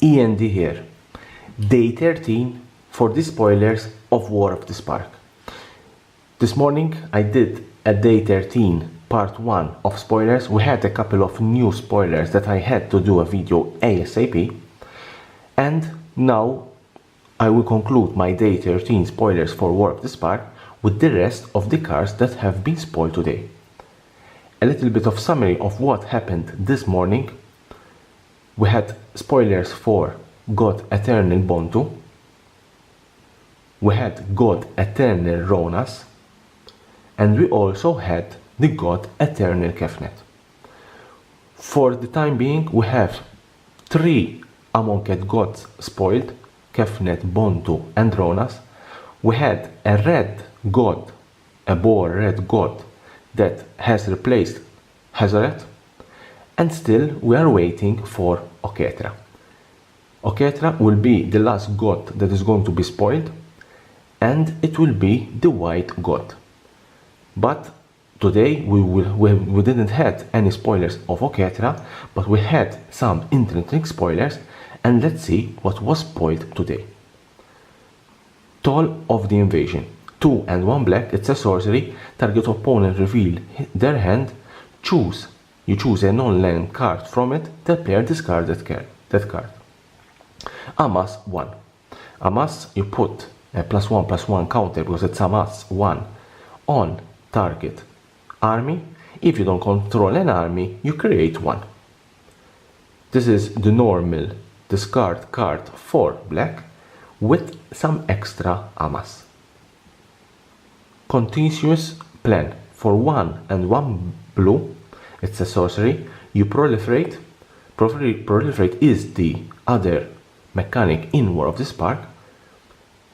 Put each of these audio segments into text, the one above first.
E.N.D here. Day 13 for the spoilers of War of the Spark. This morning I did a day 13 part 1 of spoilers. We had a couple of new spoilers that I had to do a video ASAP, and now I will conclude my day 13 spoilers for War of the Spark with the rest of the cards that have been spoiled today. A little bit of summary of what happened this morning. We had spoilers for God Eternal Bontu. We had God Eternal Ronas. And we also had the God Eternal Kefnet. For the time being, we have 3 Amonkhet gods spoiled: Kefnet, Bontu and Ronas. We had a red god, a boar red god that has replaced Hazaret. And still we are waiting for Oketra. Oketra will be the last god that is going to be spoiled, and it will be the white god. But today we didn't have any spoilers of Oketra, but we had some interesting spoilers, and let's see what was spoiled today. Toll of the Invasion. 2 and 1 black, it's a sorcery. Target opponent reveal their hand. You choose a non-land card from it. The player discards that card. Amas 1. Amas, you put a +1/+1 counter because it's Amas 1 on target army. If you don't control an army, you create 1. This is the normal discard card for black with some extra Amas. Continuous Plan. For 1 and 1 blue, it's a sorcery. You proliferate. Proliferate is the other mechanic in War of the Spark.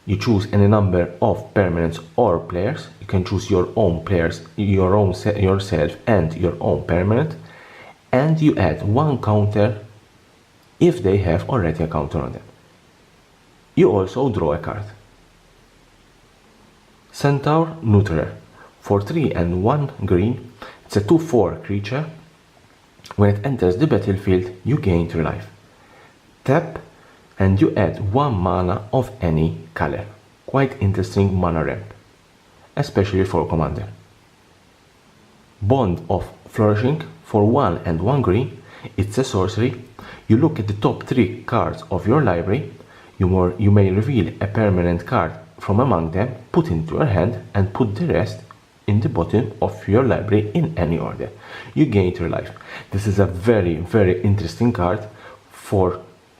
You choose any number of permanents or players. You can choose your own players, yourself and your own permanent, and you add 1 counter if they have already a counter on them. You also draw a card. Centaur Neutral. For 3 and 1 green, it's a 2/4 creature. When it enters the battlefield, you gain 3 life. Tap and you add 1 mana of any color. Quite interesting mana ramp, especially for commander. Bond of Flourishing. For 1 and 1 green, it's a sorcery. You look at the top 3 cards of your library. You may reveal a permanent card from among them, put into your hand, and put the rest in the bottom of your library in any order. You gain 3 life. This is a very interesting card for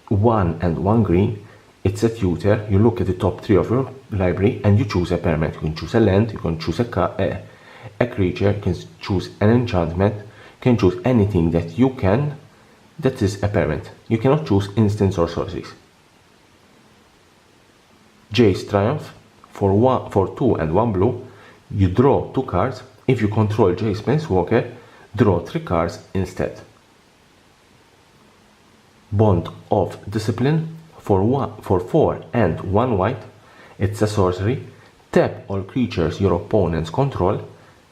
1 and 1 green. It's a tutor. You look at the top 3 of your library and you choose a permanent. You can choose a land, you can choose a creature, you can choose an enchantment, you can choose anything that is a permanent. You cannot choose instants or sorceries. Jace Triumph. For 2 and 1 blue, you draw 2 cards. If you control Jace Planeswalker, draw 3 cards instead. Bond of Discipline. For 4 and 1 white, it's a sorcery. Tap all creatures your opponents control.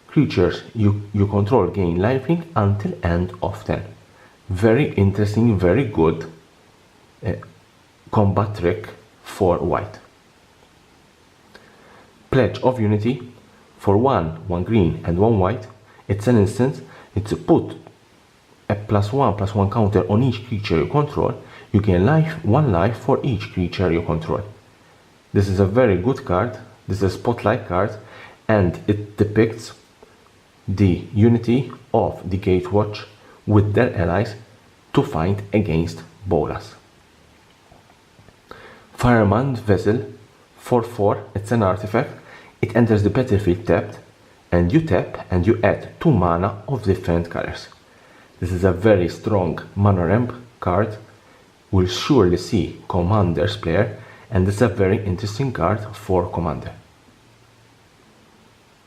Creatures you control gain lifelink until end of turn. Very interesting, very good combat trick for white. Pledge of Unity. For 1 green and 1 white, it's an instant. It's a put a +1/+1 counter on each creature you control. You gain 1 life for each creature you control. This is a very good card. This is a spotlight card, and it depicts the unity of the Gatewatch with their allies to fight against Bolas. Fireman Vessel. For 4, it's an artifact. It enters the battlefield tapped, and you tap and you add 2 mana of different colors. This is a very strong mana ramp card. We'll surely see Commander's player, and it's a very interesting card for Commander.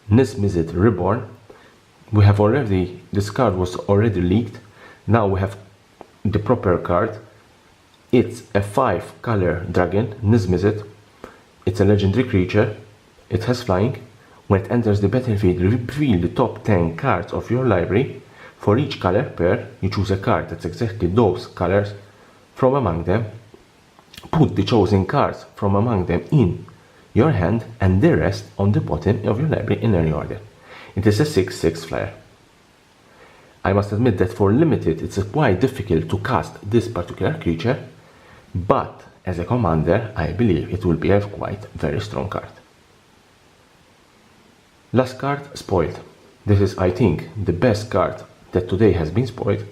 Nismizit Reborn. This card was already leaked. Now we have the proper card. It's a 5-color dragon, Nismizit. It's a legendary creature. It has flying. When it enters the battlefield, reveal the top 10 cards of your library. For each color pair, you choose a card that's exactly those colors from among them. Put the chosen cards from among them in your hand and the rest on the bottom of your library in any order. It is a 6/6 flyer. I must admit that for limited it's quite difficult to cast this particular creature, but as a commander I believe it will be a quite very strong card. Last card, Spoiled. This is, I think, the best card that today has been spoiled.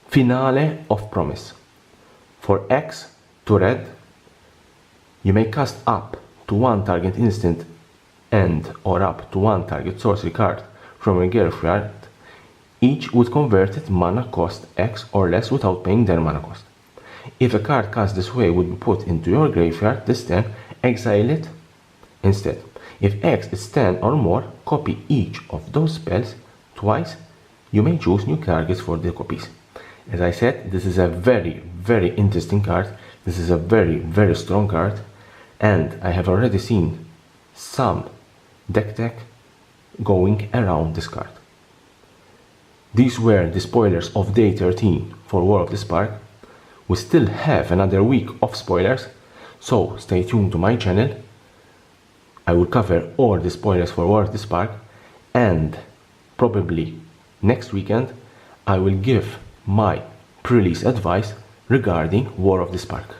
Finale of Promise. For X to red, you may cast up to one target instant and or up to one target sorcery card from your graveyard, each with converted mana cost X or less without paying their mana cost. If a card cast this way would be put into your graveyard this turn, exile it instead. If X is 10 or more, copy each of those spells twice. You may choose new targets for the copies. As I said, this is a very, very interesting card. This is a very, very strong card. And I have already seen some deck tech going around this card. These were the spoilers of day 13 for War of the Spark. We still have another week of spoilers, so stay tuned to my channel. I will cover all the spoilers for War of the Spark, and probably next weekend I will give my pre-release advice regarding War of the Spark.